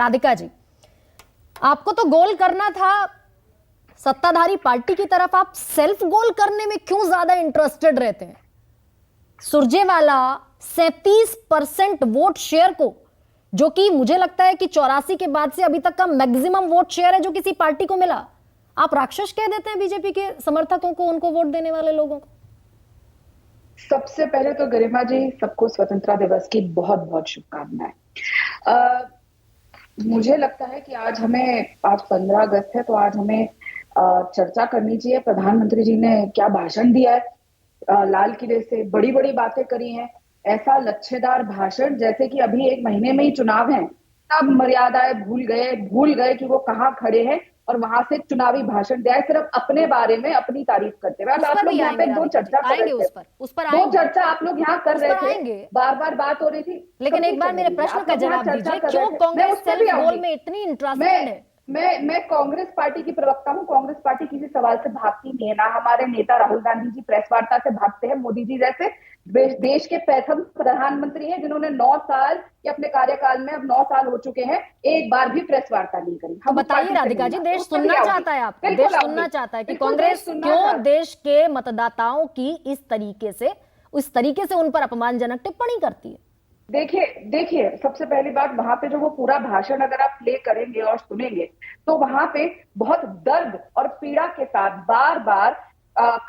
राधिका जी, आपको तो गोल करना था सत्ताधारी पार्टी की तरफ, आप सेल्फ गोल करने में क्यों ज्यादा इंटरेस्टेड रहते हैं? सुरजेवाला 37% वोट शेयर को, जो कि मुझे लगता है कि 84 के बाद से अभी तक का मैक्सिमम वोट शेयर है जो किसी पार्टी को मिला, आप राक्षस कह देते हैं बीजेपी के समर्थकों को, उनको वोट देने वाले लोगों को? सबसे पहले तो गरिमा जी, सबको स्वतंत्रता दिवस की बहुत बहुत शुभकामनाएं। मुझे लगता है कि आज 15 अगस्त है, तो आज हमें चर्चा करनी चाहिए। प्रधानमंत्री जी ने क्या भाषण दिया है, लाल किले से बड़ी बड़ी बातें करी हैं। ऐसा लच्छेदार भाषण जैसे कि अभी 1 महीने में ही चुनाव है, तब मर्यादाएं भूल गए कि वो कहाँ खड़े हैं, और वहां से चुनावी भाषण दिया है, सिर्फ अपने बारे में अपनी तारीफ करते हुए। आप लोग यहाँ पे दो चर्चा कर रहे थे, दो चर्चा आप लोग यहाँ कर रहे थे, बार बार बात हो रही थी। लेकिन एक बार मेरे प्रश्न का जवाब दीजिए, क्यों कांग्रेस सेल्फ गोल में इतनी इंटरेस्टेड है? मैं कांग्रेस पार्टी की प्रवक्ता हूं। कांग्रेस पार्टी किसी सवाल से भागती नहीं है, ना हमारे नेता राहुल गांधी जी प्रेस वार्ता से भागते हैं। मोदी जी जैसे देश के प्रथम प्रधानमंत्री हैं जिन्होंने 9 साल या अपने कार्यकाल में, अब 9 साल हो चुके हैं, एक बार भी प्रेस वार्ता नहीं करी। तो बताइए राधिका जी, देश सुनना चाहता है आपका, देश सुनना चाहता है कि कांग्रेस क्यों देश के मतदाताओं की इस तरीके से उन पर अपमानजनक टिप्पणी करती है? देखिए, सबसे पहली बात, वहां पे जो वो पूरा भाषण अगर आप प्ले करेंगे और सुनेंगे, तो वहां पे बहुत दर्द और पीड़ा के साथ बार बार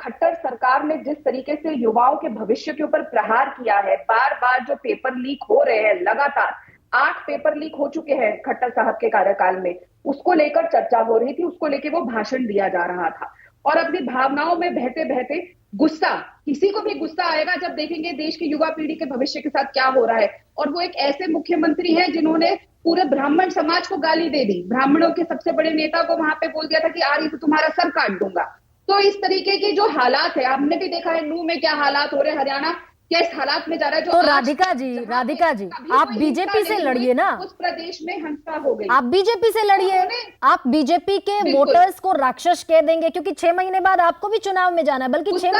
खट्टर सरकार ने जिस तरीके से युवाओं के भविष्य के ऊपर प्रहार किया है, बार बार जो पेपर लीक हो रहे हैं, लगातार 8 पेपर लीक हो चुके हैं खट्टर साहब के कार्यकाल में, उसको लेकर चर्चा हो रही थी, उसको लेकर वो भाषण दिया जा रहा था। और अपनी भावनाओं में बहते बहते गुस्सा, किसी को भी गुस्सा आएगा जब देखेंगे देश की युवा पीढ़ी के भविष्य के साथ क्या हो रहा है। और वो एक ऐसे मुख्यमंत्री हैं जिन्होंने पूरे ब्राह्मण समाज को गाली दे दी, ब्राह्मणों के सबसे बड़े नेता को वहां पे बोल दिया था कि आ रही तो तुम्हारा सर काट दूंगा। तो इस तरीके के जो हालात है, आपने भी देखा है नू में क्या हालात हो रहे, हरियाणा किस हालात में जा रहा है। तो राधिका जी, आप बीजेपी से लड़िए ना, उस प्रदेश में हिंसा हो गई। आप बीजेपी से लड़िए, आप बीजेपी के वोटर्स को राक्षस कह देंगे, क्योंकि 6 महीने बाद आपको भी चुनाव में जाना है, बल्कि 6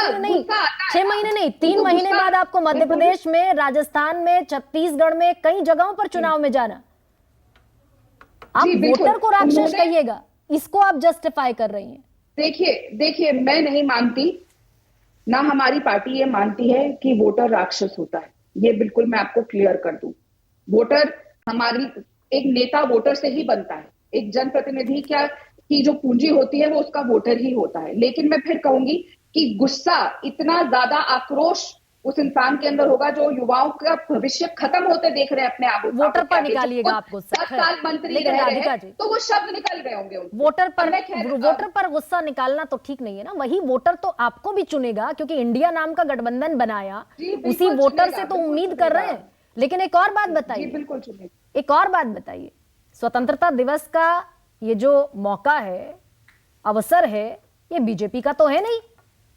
महीने नहीं 3 महीने बाद आपको मध्य प्रदेश में, राजस्थान में, छत्तीसगढ़ में, कई जगहों पर चुनाव में जाना। आप वोटर को राक्षस कहिएगा, इसको आप जस्टिफाई कर रही हैं। देखिए, मैं नहीं मानती, ना हमारी पार्टी ये मानती है कि वोटर राक्षस होता है। ये बिल्कुल मैं आपको क्लियर कर दूं। वोटर, हमारी एक नेता वोटर से ही बनता है, एक जनप्रतिनिधि की जो पूंजी होती है वो उसका वोटर ही होता है। लेकिन मैं फिर कहूंगी कि गुस्सा, इतना ज्यादा आक्रोश उस इंसान के अंदर होगा जो युवाओं का भविष्य खत्म होते देख रहे हैं अपने आप। वोटर पर निकालिएगा आपको 10 साल मंत्री रह रहे हैं, तो वो शब्द निकल गए होंगे उनसे। वोटर पर गुस्सा निकालना तो ठीक नहीं है ना। वही वोटर तो आपको भी चुनेगा, क्योंकि इंडिया नाम का गठबंधन बनाया, उसी वोटर से तो उम्मीद कर रहे हैं। लेकिन एक और बात बताइए, बिल्कुल चुनेगा। एक और बात बताइए, स्वतंत्रता दिवस का ये जो मौका है, अवसर है, ये बीजेपी का तो है नहीं,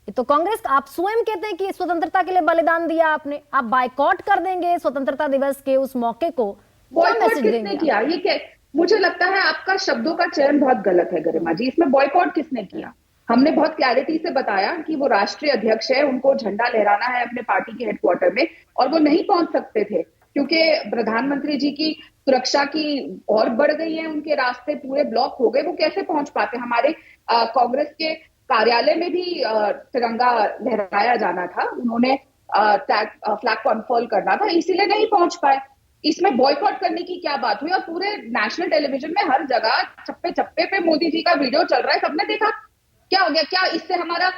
ये तो कांग्रेस का। आप स्वयं कहते हैं कि स्वतंत्रता के लिए बलिदान दिया आपने, आप बायकॉट कर देंगे स्वतंत्रता दिवस के उस मौके को, क्या मैसेज देंगे? किया ये क्या? मुझे लगता है आपका शब्दों का चयन बहुत गलत है गरिमा जी। इसमें बॉयकॉट किसने किया? हमने बहुत क्लैरिटी से बताया कि वो राष्ट्रीय अध्यक्ष है, उनको झंडा लहराना है अपने पार्टी के हेडक्वार्टर में, और वो नहीं पहुंच सकते थे क्योंकि प्रधानमंत्री जी की सुरक्षा की और बढ़ गई है, उनके रास्ते पूरे ब्लॉक हो गए, वो कैसे पहुंच पाते? हमारे कांग्रेस के कार्यालय में भी तिरंगा लहराया जाना था, उन्होंने फ्लैग को अनफॉल करना था, इसीलिए नहीं पहुंच पाए। इसमें बॉयकॉट करने की क्या बात हुई? और पूरे नेशनल टेलीविजन में हर जगह चप्पे चप्पे पे मोदी जी का वीडियो चल रहा है, सबने देखा। क्या हो गया? क्या इससे हमारा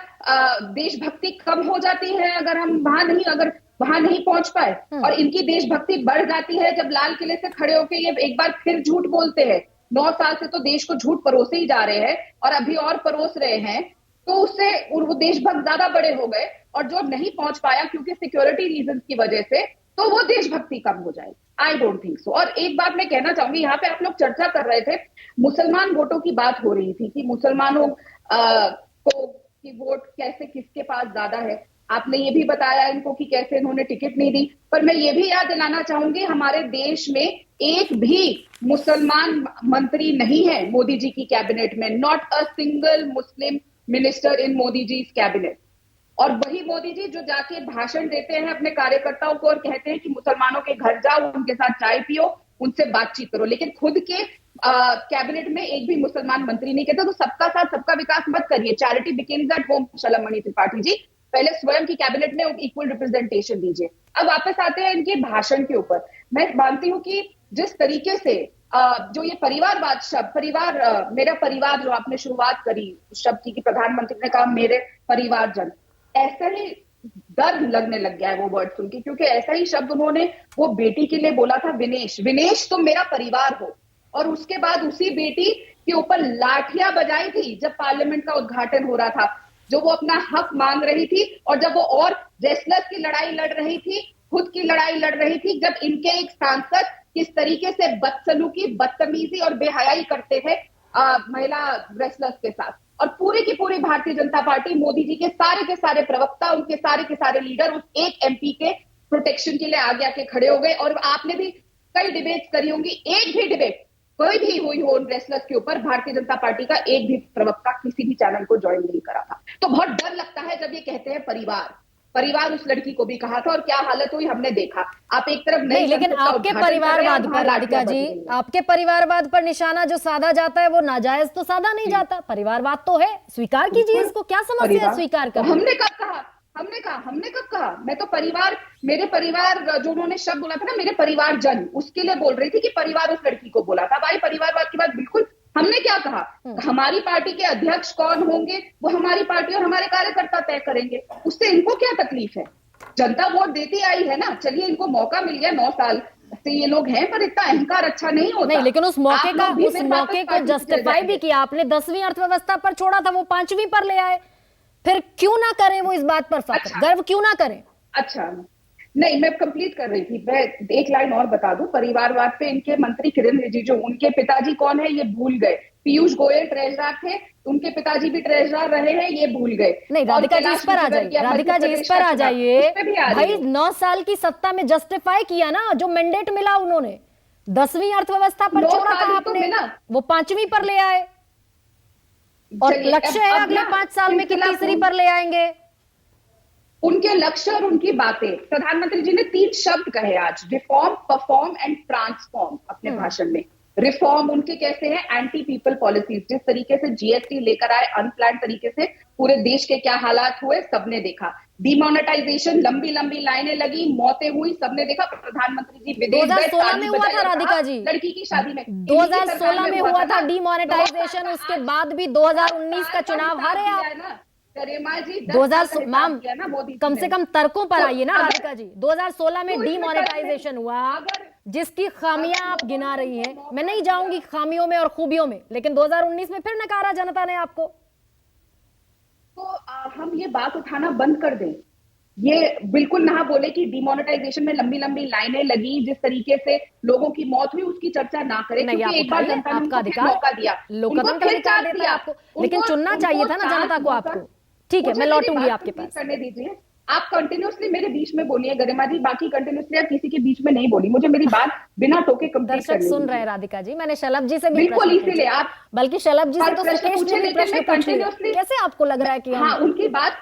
देशभक्ति कम हो जाती है अगर हम वहां नहीं पहुंच पाए? और इनकी देशभक्ति बढ़ जाती है जब लाल किले से खड़े होकर ये एक बार फिर झूठ बोलते हैं। 9 साल से तो देश को झूठ परोसे ही जा रहे हैं और अभी और परोस रहे हैं, तो उससे वो देशभक्त ज्यादा बड़े हो गए। और जो नहीं पहुंच पाया क्योंकि सिक्योरिटी रीजंस की वजह से, तो वो देशभक्ति कम हो जाएगी। I don't think so. और एक बात मैं कहना चाहूंगी, यहाँ पे आप लोग चर्चा कर रहे थे, मुसलमान वोटों की बात हो रही थी कि मुसलमानों को की वोट कैसे किसके पास ज्यादा है। आपने ये भी बताया इनको कि कैसे इन्होंने टिकट नहीं दी, पर मैं ये भी याद दिलाना चाहूंगी, हमारे देश में एक भी मुसलमान मंत्री नहीं है मोदी जी की कैबिनेट में। Not a single Muslim minister in Modi ji cabinet. और वही मोदी जी जो जाके भाषण देते हैं अपने कार्यकर्ताओं को और कहते हैं कि मुसलमानों के घर जाओ, उनके साथ चाय पियो, उनसे बातचीत करो, लेकिन खुद के कैबिनेट में एक भी मुसलमान मंत्री नहीं कहता, तो सबका साथ सबका विकास मत करिए। Charity begins at home, Shalmani Tripathi ji, पहले स्वयं की कैबिनेट में इक्वल रिप्रेजेंटेशन दीजिए। अब वापस आते हैं इनके भाषण के ऊपर। मैं मानती हूं कि जिस तरीके से जो ये परिवारवाद शब्द, मेरा परिवार जो आपने शुरुआत करी उस शब्द की, कि प्रधानमंत्री ने कहा मेरे परिवारजन, ऐसा ही दर्द लगने लग गया है वो वर्ड सुन के, क्योंकि ऐसा ही शब्द उन्होंने वो बेटी के लिए बोला था, विनेश, विनेश तुम मेरा परिवार हो। और उसके बाद उसी बेटी के ऊपर लाठियां बजाई थी जब पार्लियामेंट का उद्घाटन हो रहा था, जो वो अपना हक मांग रही थी, और जब वो और रेसलर्स की लड़ाई लड़ रही थी, खुद की लड़ाई लड़ रही थी, जब इनके एक सांसद किस तरीके से बदसलूकी, बदतमीजी और बेहयाई करते थे महिला रेसलर्स के साथ। और पूरी की पूरी भारतीय जनता पार्टी, मोदी जी के सारे प्रवक्ता, उनके सारे के सारे लीडर उस एक एमपी के प्रोटेक्शन के लिए आगे आके खड़े हो गए। और आपने भी कई डिबेट करी होंगी, एक भी डिबेट कोई भी हुई हो रेसलर्स के ऊपर, भारतीय जनता पार्टी का एक भी प्रवक्ता किसी भी चैनल को ज्वाइन नहीं करा था। तो बहुत डर लगता है जब ये कहते हैं परिवार उस लड़की को भी कहा था, और क्या हालत हुई हमने देखा। आप एक तरफ नहीं, लेकिन आपके परिवारवाद पर राधिका जी, आपके परिवारवाद पर निशाना जो साधा जाता है वो नाजायज तो साधा नहीं जाता, परिवारवाद तो है, स्वीकार कीजिए इसको, क्या समस्या है स्वीकार कर। हमने कब कहा? मैं तो मेरे परिवार जो उन्होंने शब्द बोला था ना, मेरे परिवारजन, उसके लिए बोल रही थी कि परिवार उस लड़की को बोला था। भाई परिवारवाद की बात बिल्कुल, हमने क्या कहा? हमारी पार्टी के अध्यक्ष कौन होंगे वो हमारी पार्टी और हमारे कार्यकर्ता तय करेंगे, उससे इनको क्या तकलीफ है? जनता वोट देती आई है ना, चलिए इनको मौका मिल गया, 9 साल से ये लोग हैं, पर इतना अहंकार अच्छा नहीं होता। नहीं, लेकिन उस मौके को जस्टिफाई भी किया आपने, 10वीं अर्थव्यवस्था पर छोड़ा था, वो 5वीं पर ले आए, फिर क्यों ना करें वो इस बात पर फख्र, गर्व क्यों ना करें? अच्छा, नहीं, मैं कंप्लीट कर रही थी। मैं एक लाइन और बता दूं, परिवारवाद पे इनके मंत्री किरेन रिजिजू, उनके पिताजी कौन है ये भूल गए। पीयूष गोयल ट्रेजरर थे, उनके पिताजी भी ट्रेजरर रहे हैं, ये भूल गए। नहीं, राधिका जी इस पर आ जाइए, राधिका जी इस पर आ जाइए। भाई 9 साल की सत्ता में जस्टिफाई किया ना, जो मैंडेट मिला उन्होंने, 10वीं अर्थव्यवस्था पर छोड़ा था आपने, वो 5वीं पर ले आए, और लक्ष्य है अगले 5 साल में कि तीसरी पर ले आएंगे। उनके लक्ष्य और उनकी बातें, प्रधानमंत्री जी ने 3 शब्द कहे आज, रिफॉर्म, परफॉर्म एंड ट्रांसफॉर्म अपने भाषण में। रिफॉर्म उनके कैसे हैं? एंटी पीपल पॉलिसीज, जिस तरीके से जीएसटी लेकर आए अनप्लान तरीके से, पूरे देश के क्या हालात हुए सबने देखा। डिमोनेटाइजेशन, लंबी लंबी लाइनें लगी, मौतें हुई, सबने देखा। प्रधानमंत्री जी विदेश 2016 में हुआ था राधिका जी, लड़की की शादी में 2016 में हुआ था डिमोनेटाइजेशन, उसके बाद भी 2019 का चुनाव हारे आप। गरिमा जी 2000 मैम कम से कम तर्कों पर आइए ना राधिका जी। 2016 में डिमोनेटाइजेशन हुआ, जिसकी खामियां आप गिना रही हैं, मैं नहीं जाऊंगी खामियों में और खूबियों में, लेकिन 2019 में फिर नकारा जनता ने आपको। तो हम ये बात उठाना बंद कर दें, ये बिल्कुल ना बोले कि डिमोनेटाइजेशन में लंबी लंबी लाइनें लगी, जिस तरीके से लोगों की मौत हुई उसकी चर्चा ना करें, क्योंकि एक बार जनता ने उनको मौका दिया, लोकतंत्र का अधिकार देता है आपको, लेकिन चुनना चाहिए था ना जनता को आपको। ठीक है, मैं लौटूंगी आपके पास। करने दीजिए, आप कंटिन्यूअसली मेरे बीच में बोलिए गरिमा जी, बाकी कंटिन्यूअसली आप किसी के बीच में नहीं बोली, मुझे मेरी बात बिना टोके कंप्लीट करने दीजिए। सुन रहे हैं राधिका जी, मैंने शलभ जी से भी बिल्कुल, इसीलिए आप, बल्कि शलभ जी से तो प्रश्न पूछे, कैसे आपको लग रहा है कि हाँ, उनकी बात,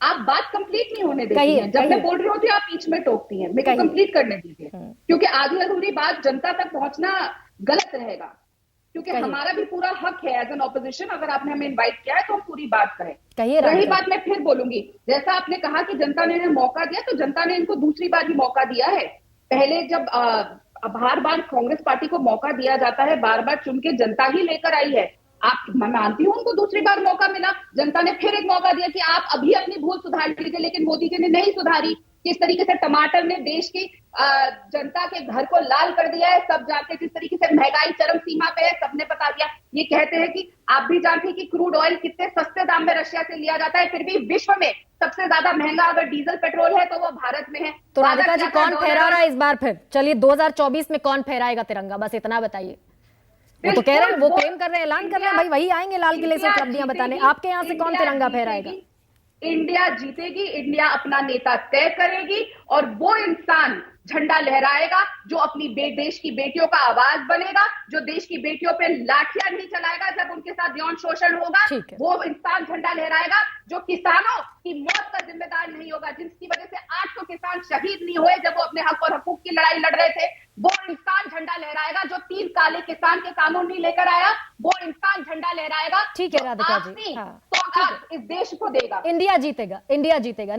आप बात कंप्लीट नहीं होने देती हैं। जब मैं बोल रही होती आप बीच में टोकती हैं, मेरे को कंप्लीट करने दीजिए, क्योंकि आधी अधूरी बात जनता तक पहुंचना गलत रहेगा, क्योंकि हमारा भी पूरा हक है एज एन ऑपोजिशन, अगर आपने हमें इनवाइट किया है तो हम पूरी बात कहें। रही बात, मैं फिर बोलूंगी, जैसा आपने कहा कि जनता ने इन्हें मौका दिया, तो जनता ने इनको दूसरी बार भी मौका दिया है। पहले जब बार बार कांग्रेस पार्टी को मौका दिया जाता है, बार बार चुन के जनता ही लेकर आई है। मैं मानती हूँ उनको दूसरी बार मौका मिला, जनता ने फिर एक मौका दिया कि आप अभी अपनी भूल सुधार लीजिए, लेकिन मोदी जी ने नहीं सुधारी। किस तरीके से टमाटर ने देश की जनता के घर को लाल कर दिया है, सब जानते हैं। किस तरीके से महंगाई चरम सीमा पे है, सबने बता दिया। ये कहते हैं कि आप भी जानते हैं कि क्रूड ऑयल कितने सस्ते दाम में रशिया से लिया जाता है, फिर भी विश्व में सबसे ज्यादा महंगा अगर डीजल पेट्रोल है तो वो भारत में है। तो राधिका जी कौन फहरा रहा है इस बार? फिर चलिए 2024 में कौन फहराएगा तिरंगा, बस इतना बताइए। वो तो कह रहे हैं, वो क्लेम कर रहे हैं, ऐलान कर रहे हैं, भाई वही आएंगे लाल किले से उपलब्धियां बताने। आपके यहाँ से कौन तिरंगा फहराएगा? इंडिया जीतेगी, इंडिया अपना नेता तय करेगी और वो इंसान झंडा लहराएगा जो अपनी देश की बेटियों का आवाज बनेगा, जो देश की बेटियों पे लाठियां नहीं चलाएगा जब उनके साथ यौन शोषण होगा। ठीक है। वो इंसान झंडा लहराएगा जो किसानों की मौत का जिम्मेदार नहीं होगा, जिसकी वजह से 800 किसान शहीद नहीं हुए जब वो अपने हक और हकूक की लड़ाई लड़ रहे थे। वो इंसान झंडा लहराएगा जो 3 काले किसान के कानून नहीं लेकर आया। वो इंसान झंडा लहराएगा। ठीक है राधिका जी, हाँ, सौगात इस देश को देगा। इंडिया जीतेगा, इंडिया जीतेगा।